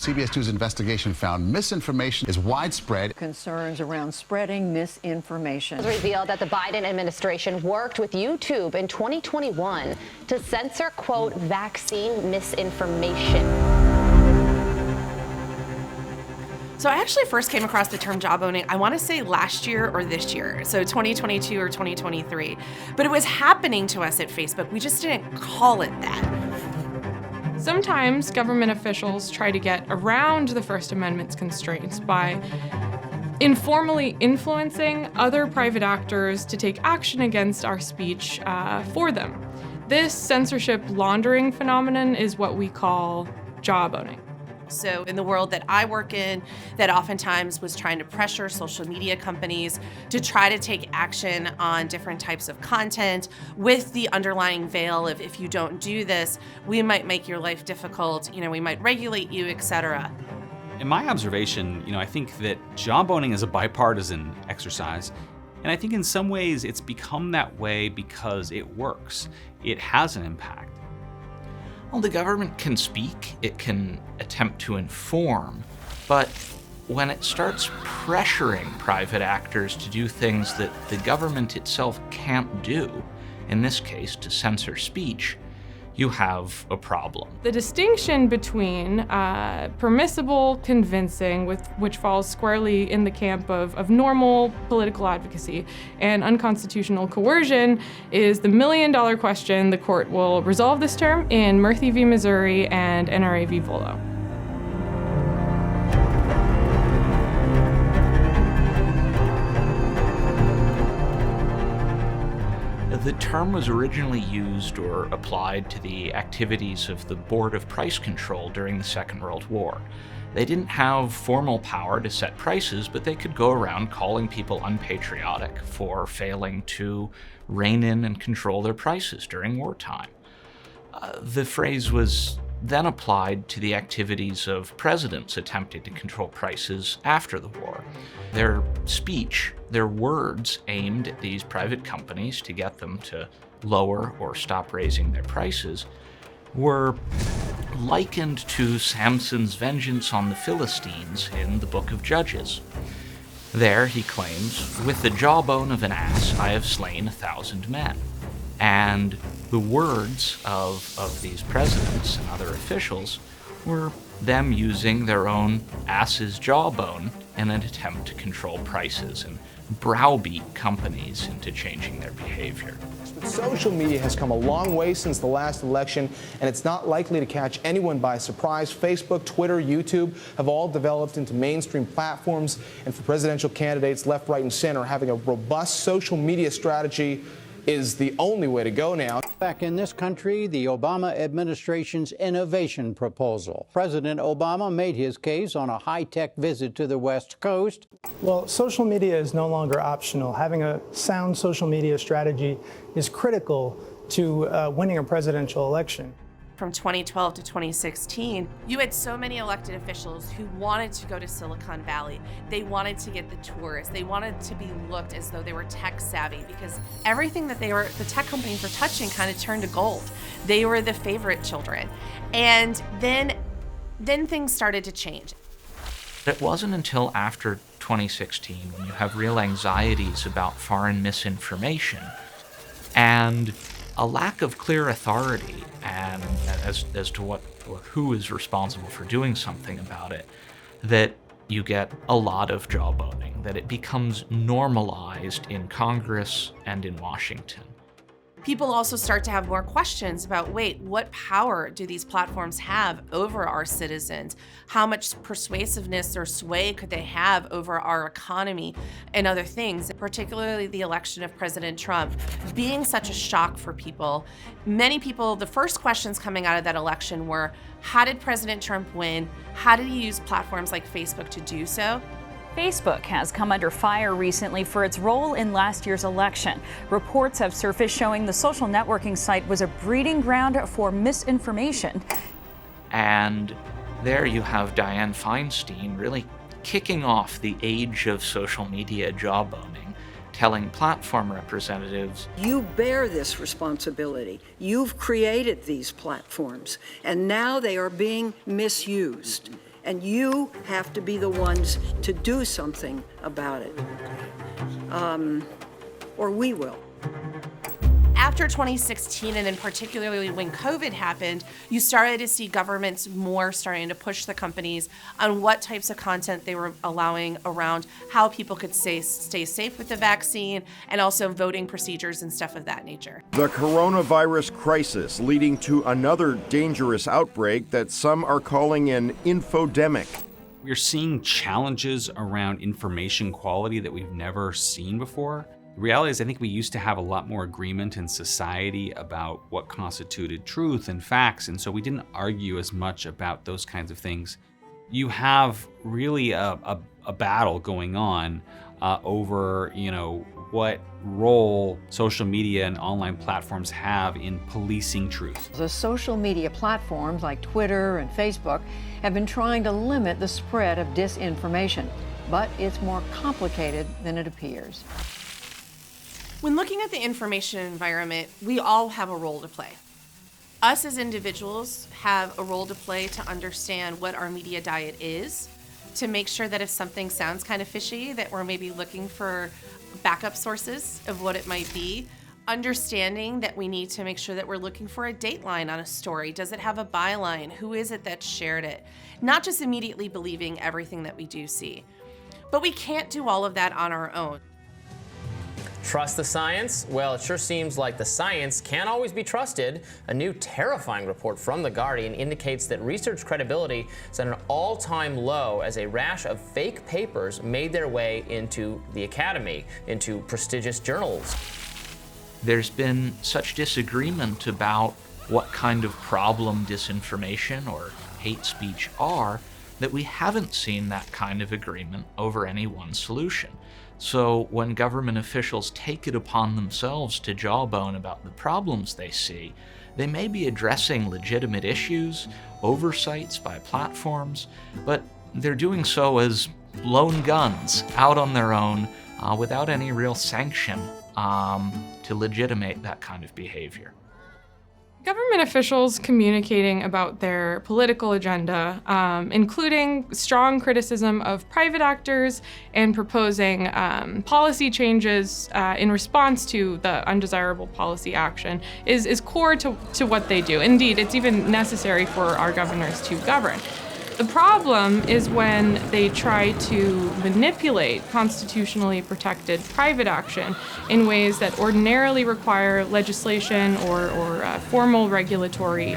CBS News investigation found misinformation is widespread. Concerns around spreading misinformation. It was revealed that the Biden administration worked with YouTube in 2021 to censor, quote, vaccine misinformation. So I actually first came across the term jawboning, I want to say last year or this year, so 2022 or 2023. But it was happening to us at Facebook. We just didn't call it that. Sometimes government officials try to get around the First Amendment's constraints by informally influencing other private actors to take action against our speech for them. This censorship laundering phenomenon is what we call jawboning. So in the world that I work in, that oftentimes was trying to pressure social media companies to try to take action on different types of content with the underlying veil of, if you don't do this, we might make your life difficult, we might regulate you, etc. In my observation, I think that jawboning is a bipartisan exercise. And I think in some ways it's become that way because it works. It has an impact. Well, the government can speak, it can attempt to inform, but when it starts pressuring private actors to do things that the government itself can't do, in this case to censor speech, you have a problem. The distinction between permissible convincing, which falls squarely in the camp of normal political advocacy, and unconstitutional coercion is the million-dollar question. The court will resolve this term in Murthy v. Missouri and NRA v. Vullo. The term was originally used or applied to the activities of the Board of Price Control during the Second World War. They didn't have formal power to set prices, but they could go around calling people unpatriotic for failing to rein in and control their prices during wartime. The phrase was then applied to the activities of presidents attempting to control prices after the war. Their speech, their words aimed at these private companies to get them to lower or stop raising their prices were likened to Samson's vengeance on the Philistines in the Book of Judges. There, he claims, "With the jawbone of an ass I have slain 1,000 men." And the words of these presidents and other officials were them using their own ass's jawbone in an attempt to control prices and browbeat companies into changing their behavior. Social media has come a long way since the last election, and it's not likely to catch anyone by surprise. Facebook, Twitter, YouTube have all developed into mainstream platforms, and for presidential candidates left, right, and center, having a robust social media strategy is the only way to go now. Back in this country, the Obama administration's innovation proposal. President Obama made his case on a high-tech visit to the West Coast. Well, social media is no longer optional. Having a sound social media strategy is critical to winning a presidential election. From 2012 to 2016, you had so many elected officials who wanted to go to Silicon Valley. They wanted to get the tours. They wanted to be looked as though they were tech savvy because everything that the tech companies were touching kind of turned to gold. They were the favorite children. And then things started to change. It wasn't until after 2016 when you have real anxieties about foreign misinformation and a lack of clear authority and as to what or who is responsible for doing something about it, that you get a lot of jawboning, that it becomes normalized in Congress and in Washington. People also start to have more questions about, wait, what power do these platforms have over our citizens? How much persuasiveness or sway could they have over our economy and other things, particularly the election of President Trump being such a shock for people. Many people, the first questions coming out of that election were, how did President Trump win? How did he use platforms like Facebook to do so? Facebook has come under fire recently for its role in last year's election. Reports have surfaced showing the social networking site was a breeding ground for misinformation. And there you have Dianne Feinstein really kicking off the age of social media jawboning, telling platform representatives, you bear this responsibility. You've created these platforms, and now they are being misused. And you have to be the ones to do something about it. Or we will. After 2016, and then particularly when COVID happened, you started to see governments more starting to push the companies on what types of content they were allowing around how people could stay safe with the vaccine, and also voting procedures and stuff of that nature. The coronavirus crisis leading to another dangerous outbreak that some are calling an infodemic. We're seeing challenges around information quality that we've never seen before. The reality is, I think we used to have a lot more agreement in society about what constituted truth and facts, and so we didn't argue as much about those kinds of things. You have really a battle going on over, what role social media and online platforms have in policing truth. The social media platforms like Twitter and Facebook have been trying to limit the spread of disinformation, but it's more complicated than it appears. When looking at the information environment, we all have a role to play. Us as individuals have a role to play to understand what our media diet is, to make sure that if something sounds kind of fishy, that we're maybe looking for backup sources of what it might be. Understanding that we need to make sure that we're looking for a dateline on a story. Does it have a byline? Who is it that shared it? Not just immediately believing everything that we do see. But we can't do all of that on our own. Trust the science? Well, it sure seems like the science can't always be trusted. A new terrifying report from The Guardian indicates that research credibility is at an all-time low as a rash of fake papers made their way into the academy, into prestigious journals. There's been such disagreement about what kind of problem disinformation or hate speech are that we haven't seen that kind of agreement over any one solution. So when government officials take it upon themselves to jawbone about the problems they see, they may be addressing legitimate issues, oversights by platforms, but they're doing so as lone guns out on their own without any real sanction to legitimate that kind of behavior. Government officials communicating about their political agenda, including strong criticism of private actors and proposing policy changes in response to the undesirable policy action, is core to what they do. Indeed, it's even necessary for our governors to govern. The problem is when they try to manipulate constitutionally protected private action in ways that ordinarily require legislation or formal regulatory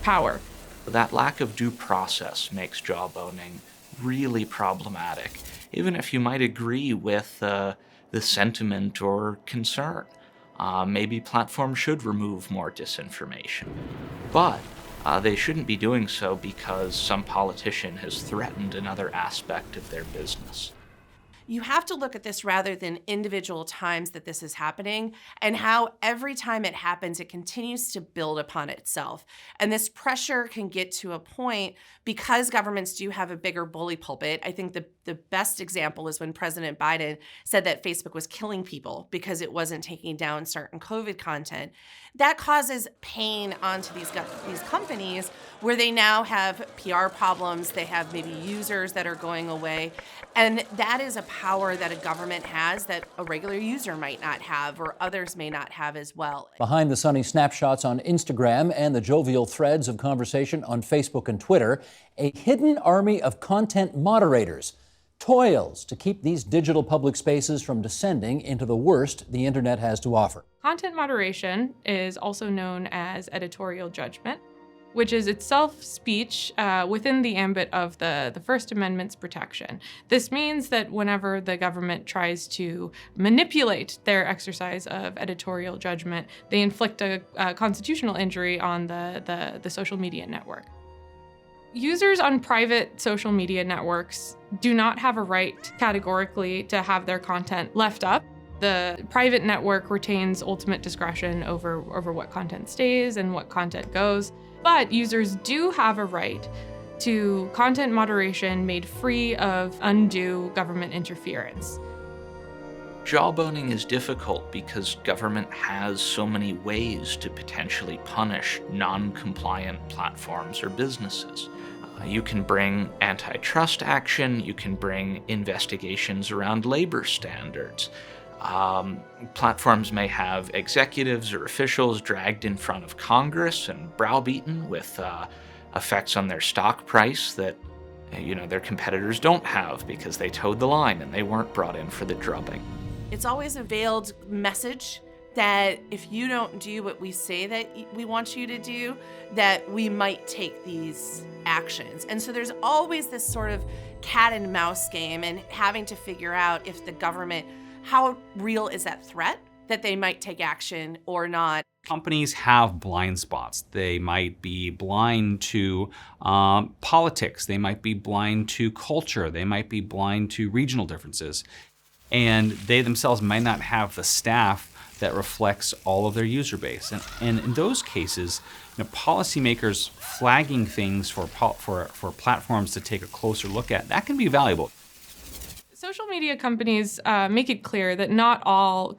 power. That lack of due process makes jawboning really problematic, even if you might agree with the sentiment or concern. Maybe platforms should remove more disinformation. But they shouldn't be doing so because some politician has threatened another aspect of their business. You have to look at this rather than individual times that this is happening, and how every time it happens, it continues to build upon itself. And this pressure can get to a point because governments do have a bigger bully pulpit. I think the best example is when President Biden said that Facebook was killing people because it wasn't taking down certain COVID content. That causes pain onto these companies where they now have PR problems, they have maybe users that are going away, and that is a power that a government has that a regular user might not have or others may not have as well. Behind the sunny snapshots on Instagram and the jovial threads of conversation on Facebook and Twitter, a hidden army of content moderators toils to keep these digital public spaces from descending into the worst the internet has to offer. Content moderation is also known as editorial judgment, which is itself speech within the ambit of the First Amendment's protection. This means that whenever the government tries to manipulate their exercise of editorial judgment, they inflict a constitutional injury on the social media network. Users on private social media networks do not have a right categorically to have their content left up. The private network retains ultimate discretion over what content stays and what content goes. But users do have a right to content moderation made free of undue government interference. Jawboning is difficult because government has so many ways to potentially punish non-compliant platforms or businesses. You can bring antitrust action, you can bring investigations around labor standards. Platforms may have executives or officials dragged in front of Congress and browbeaten with effects on their stock price that their competitors don't have because they towed the line and they weren't brought in for the drubbing. It's always a veiled message that if you don't do what we say that we want you to do, that we might take these actions. And so there's always this sort of cat and mouse game and having to figure out if the government, how real is that threat that they might take action or not. Companies have blind spots. They might be blind to politics. They might be blind to culture. They might be blind to regional differences. And they themselves might not have the staff that reflects all of their user base. And in those cases, policymakers flagging things for platforms to take a closer look at, that can be valuable. Social media companies make it clear that not all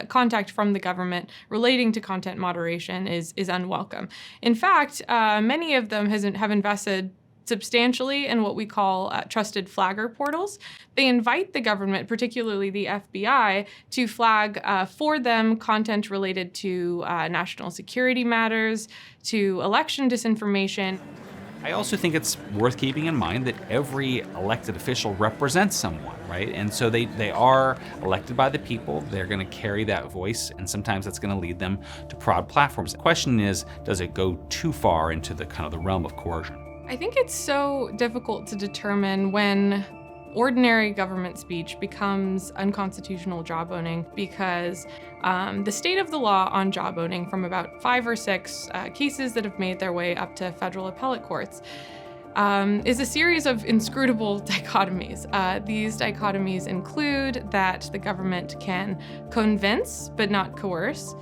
contact from the government relating to content moderation is unwelcome. In fact, many of them have invested substantially in what we call trusted flagger portals. They invite the government, particularly the FBI, to flag for them content related to national security matters, to election disinformation. I also think it's worth keeping in mind that every elected official represents someone, right? And so they are elected by the people. They're going to carry that voice, and sometimes that's going to lead them to prod platforms. The question is, does it go too far into the kind of the realm of coercion? I think it's so difficult to determine when ordinary government speech becomes unconstitutional jawboning because the state of the law on jawboning from about 5 or 6 cases that have made their way up to federal appellate courts is a series of inscrutable dichotomies. These dichotomies include that the government can convince but not coerce,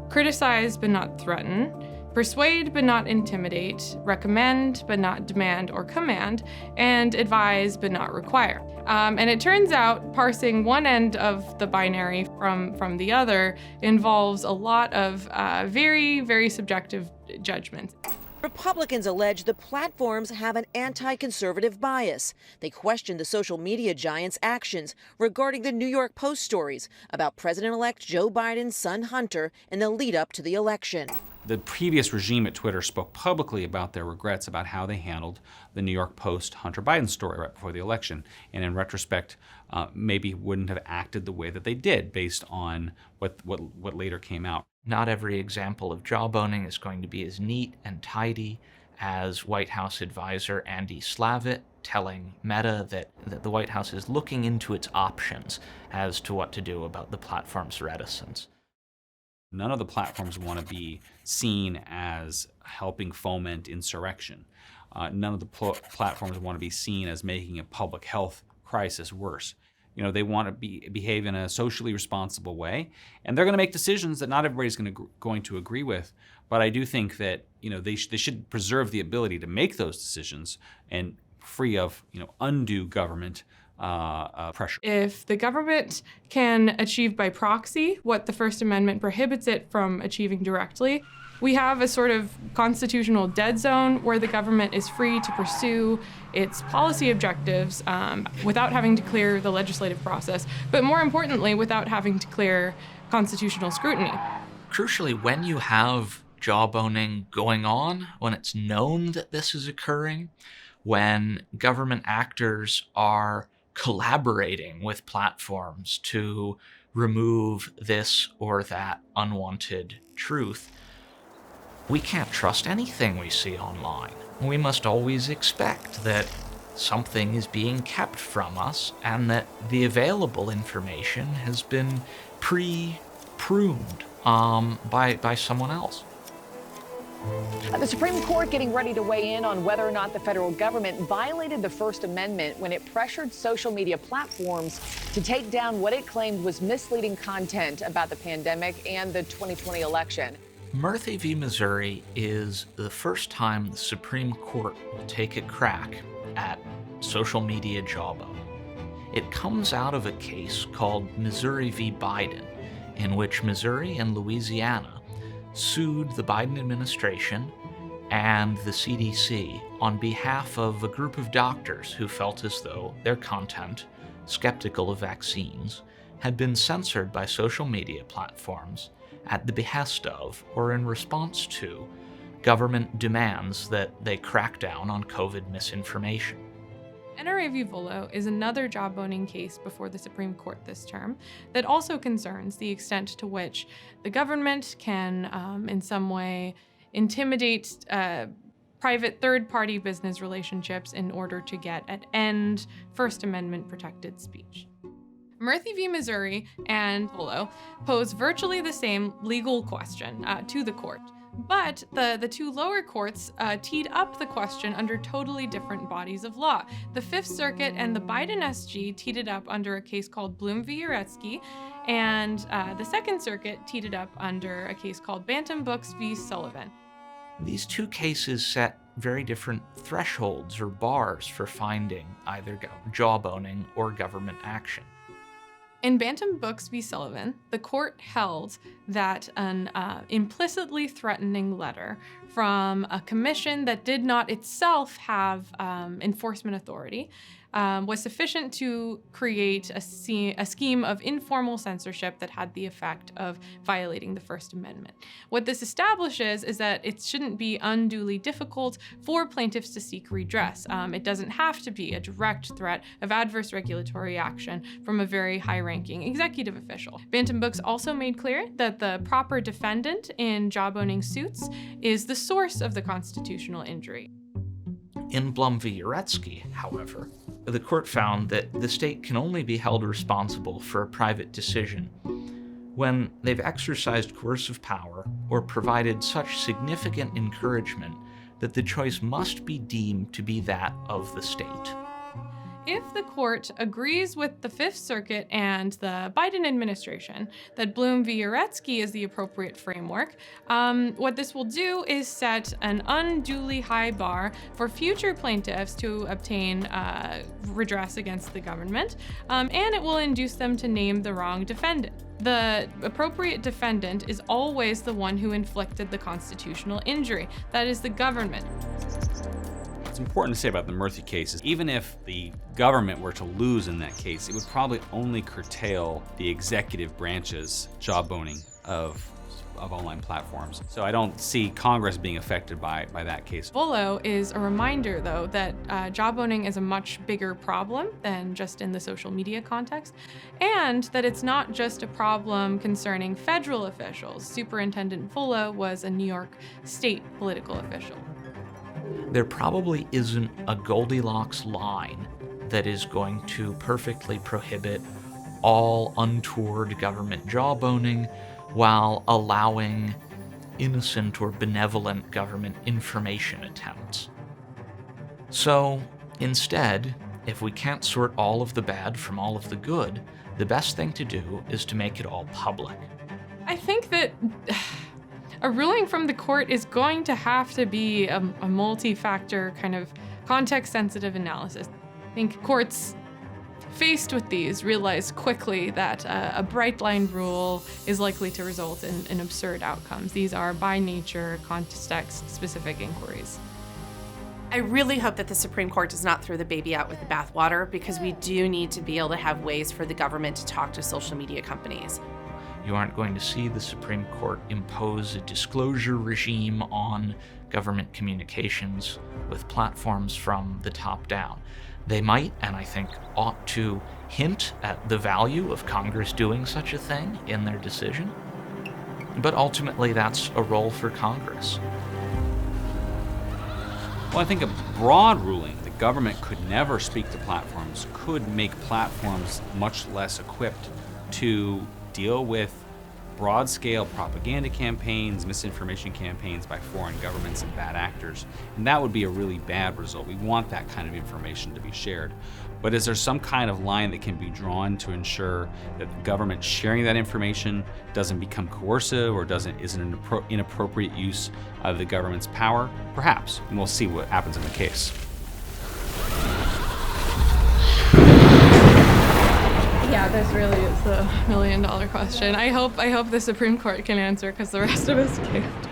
criticize but not threaten, persuade but not intimidate, recommend but not demand or command, and advise but not require. And it turns out parsing one end of the binary from the other involves a lot of very, very subjective judgments. Republicans allege the platforms have an anti-conservative bias. They question the social media giant's actions regarding the New York Post stories about President-elect Joe Biden's son Hunter in the lead-up to the election. The previous regime at Twitter spoke publicly about their regrets about how they handled the New York Post Hunter Biden story right before the election. And in retrospect, maybe wouldn't have acted the way that they did based on what later came out. Not every example of jawboning is going to be as neat and tidy as White House advisor Andy Slavitt telling Meta that the White House is looking into its options as to what to do about the platform's reticence. None of the platforms want to be seen as helping foment insurrection. None of the platforms want to be seen as making a public health crisis worse. They want to behave in a socially responsible way, and they're going to make decisions that not everybody's going to agree with. But I do think that they should preserve the ability to make those decisions and free of undue government pressure. If the government can achieve by proxy what the First Amendment prohibits it from achieving directly, we have a sort of constitutional dead zone where the government is free to pursue its policy objectives without having to clear the legislative process, but more importantly, without having to clear constitutional scrutiny. Crucially, when you have jawboning going on, when it's known that this is occurring, when government actors are collaborating with platforms to remove this or that unwanted truth, we can't trust anything we see online. We must always expect that something is being kept from us and that the available information has been pre-pruned by someone else. The Supreme Court getting ready to weigh in on whether or not the federal government violated the First Amendment when it pressured social media platforms to take down what it claimed was misleading content about the pandemic and the 2020 election. Murthy v. Missouri is the first time the Supreme Court will take a crack at social media jawboning. It comes out of a case called Missouri v. Biden, in which Missouri and Louisiana sued the Biden administration and the CDC on behalf of a group of doctors who felt as though their content, skeptical of vaccines, had been censored by social media platforms at the behest of or in response to government demands that they crack down on COVID misinformation. NRA v. Vullo is another jawboning case before the Supreme Court this term that also concerns the extent to which the government can, in some way, intimidate private third-party business relationships in order to get at end First Amendment protected speech. Murthy v. Missouri and Vullo pose virtually the same legal question to the court. But the two lower courts teed up the question under totally different bodies of law. The Fifth Circuit and the Biden SG teed it up under a case called Bloom v. Uretsky, and the Second Circuit teed it up under a case called Bantam Books v. Sullivan. These two cases set very different thresholds or bars for finding either jawboning or government action. In Bantam Books v. Sullivan, the court held that an implicitly threatening letter from a commission that did not itself have enforcement authority was sufficient to create a scheme of informal censorship that had the effect of violating the First Amendment. What this establishes is that it shouldn't be unduly difficult for plaintiffs to seek redress. It doesn't have to be a direct threat of adverse regulatory action from a very high-ranking executive official. Bantam Books also made clear that the proper defendant in jawboning suits is the source of the constitutional injury. In Blum v. Uretsky, however, the court found that the state can only be held responsible for a private decision when they've exercised coercive power or provided such significant encouragement that the choice must be deemed to be that of the state. If the court agrees with the Fifth Circuit and the Biden administration that Bloom v. Uretsky is the appropriate framework, what this will do is set an unduly high bar for future plaintiffs to obtain redress against the government, and it will induce them to name the wrong defendant. The appropriate defendant is always the one who inflicted the constitutional injury. That is the government. What's important to say about the Murthy case is even if the government were to lose in that case, it would probably only curtail the executive branch's jawboning of online platforms. So I don't see Congress being affected by that case. Vullo is a reminder, though, that jawboning is a much bigger problem than just in the social media context, and that it's not just a problem concerning federal officials. Superintendent Vullo was a New York state political official. There probably isn't a Goldilocks line that is going to perfectly prohibit all untoward government jawboning while allowing innocent or benevolent government information attempts. So instead, if we can't sort all of the bad from all of the good, the best thing to do is to make it all public. I think that a ruling from the court is going to have to be a multi-factor kind of context-sensitive analysis. I think courts faced with these realize quickly that a bright line rule is likely to result in absurd outcomes. These are by nature context-specific inquiries. I really hope that the Supreme Court does not throw the baby out with the bathwater, because we do need to be able to have ways for the government to talk to social media companies. You aren't going to see the Supreme Court impose a disclosure regime on government communications with platforms from the top down. They might, and I think ought to, hint at the value of Congress doing such a thing in their decision. But ultimately, that's a role for Congress. Well, I think a broad ruling the government could never speak to platforms could make platforms much less equipped to deal with broad-scale propaganda campaigns, misinformation campaigns by foreign governments and bad actors. And that would be a really bad result. We want that kind of information to be shared. But is there some kind of line that can be drawn to ensure that the government sharing that information doesn't become coercive or isn't an inappropriate use of the government's power? Perhaps, and we'll see what happens in the case. Yeah, this really is the million-dollar question. I hope the Supreme Court can answer, because the rest of us can't.